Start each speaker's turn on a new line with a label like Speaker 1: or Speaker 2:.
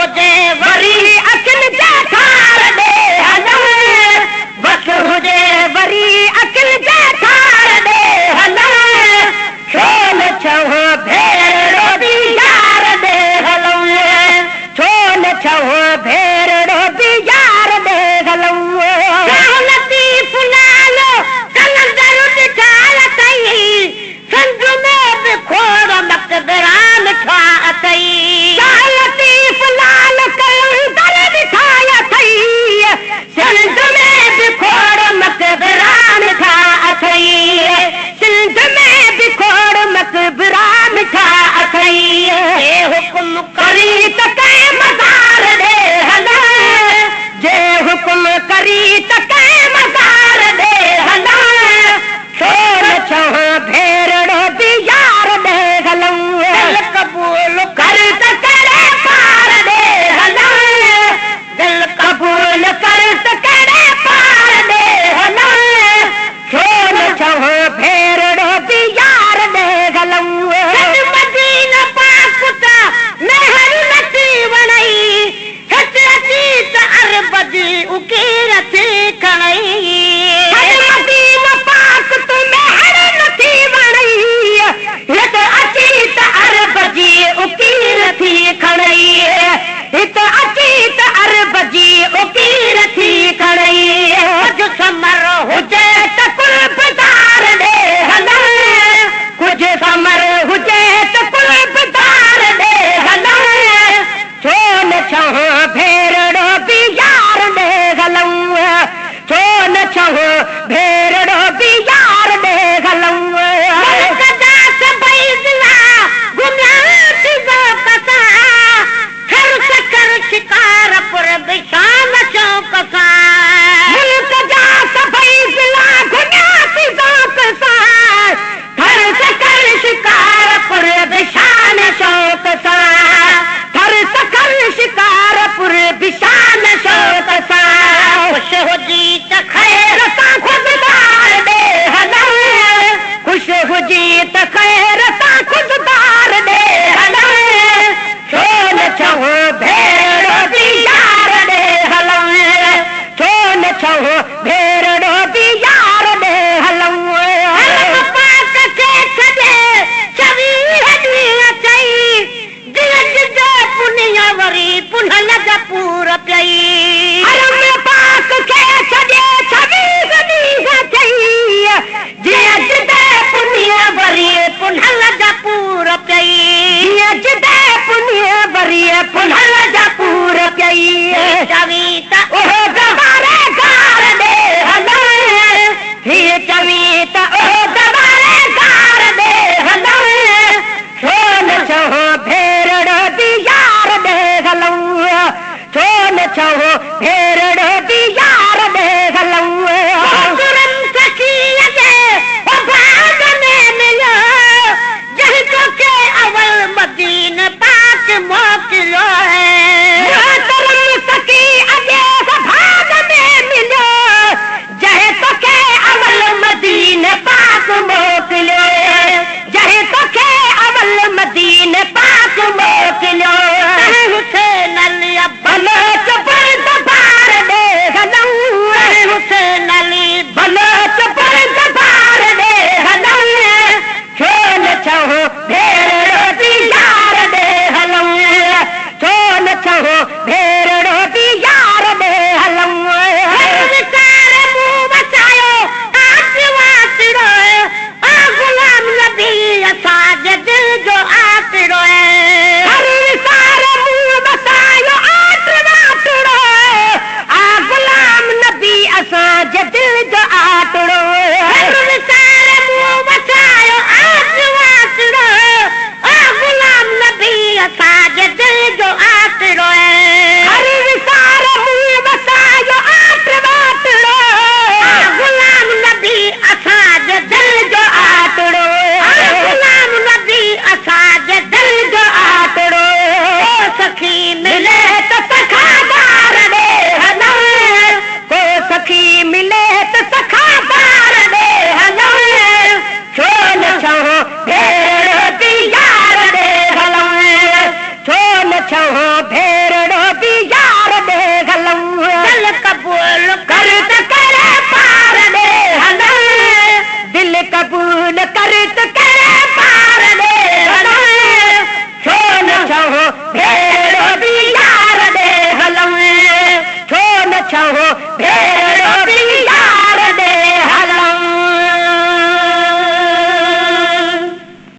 Speaker 1: हुजे वरी अखिन जा ठार दे हलऊं बस हुजे वरी अखिन जा ठार दे हलऊं छो न छहो भेरो दी यार दे हलऊं छो न छहो भेरो दी यार दे हलऊं लतीफ लालो कलंदर दिखाल तई संग में भी खोड़ मकबरान खा अथई लतीफ लाल कलंदर दिखाल तई सिंध में भी खोड़ मकबरान खा अथई सिंध में भी खोड़ मकबरान खा अथई जे हुकुम करी त कै मज़ार दे हला जे हुकुम करी त कै मज़ार दे हला छो न छहो भेरड़ो दी यार दे हलऊं दिल कबूल कर त करे पार दे हला दिल कबूल कर त करे पार दे हला छो न छहो भेरड़ो दी यार दे हलऊं मदीना पाक त महर नथी वणई हट अची त अरब जी उकीर थी खणई मदीना पाक त महर नथी वणई हट अची त अरब जी उकीर थी खणई हित अची त अरब जी उकीर थी खणई कुझु समर हुजे त कुलबदार ॾे हलऊं कुझु समर हुजे त कुलबदार ॾे हलऊं छो न छहो भेरड़ो बि यार ॾे हलऊं छो न छहो भेरड़ो बि यार ॾे हलऊं सभई दिला गुमिया ज़ौक़ सां खर्च कर शिकार पुर बिशान शौक़ सां मुल्क जा सभई दिला गुमिया ज़ौक़ सां खर्च कर शिकार पुर बिशान शौक़ सां खर्च कर शिकार पुर बिशान शौक़ सां खुश हुजी त ख़ैर सां खुददार ॾे हलऊं खुश हुजी त ख़ैर सां खुददार ॾे हलऊं छो न छहो भेरो दी यार ॾे हलऊं छो न छहो भेरो दी यार ॾे हलऊं पाक खे छॾे छवी हॾी अचई दिल जो पुनिया वरी पुनल जा पूर पई पाक खे छॾे छवी हॾी अचई दिल पुनिया वरी पुनल जा पूर पई जिदे पुनिया वरी पुनल जा पूर पई चवी त ओह दवारे गार ॾे हलऊं हीअ चवी त ओह दवारे गार ॾे हलऊं छो न छहो भेरड़ो दी यार ॾे हलऊं छो न छहो भेरड़ो दी यार ॾे हलऊं सखीअ जे बाग में मिलियो जंहिं तोखे अवल मदीन पाक मोकिलियो सखी अॼे भाग में मिलियो जंहिं तोखे अवल मदीन पाक मोकिलियो जंहिं तोखे अवल मदीन पाक मोकिलियो हुसैन अली भलो चपर दबार ॾे हलऊं हुसैन अली भलो चपर दबार ॾे हलऊं छो न छहो भेरड़ो दी यार ॾे हलऊं छो न छहो भेरड़ो दी यार ॾे हलऊं विचार मूं बचायो आस वासड़ो गुलाम नबी असांजे दिल जो आसड़ो हर विचार मूं बचायो आस वासड़ो गुलाम नबी असांजे दिल जो आटड़ो हर विचार मूं बचायो आस वासड़ो गुलाम नबी असांजे दिल जो आसड़ो भेड़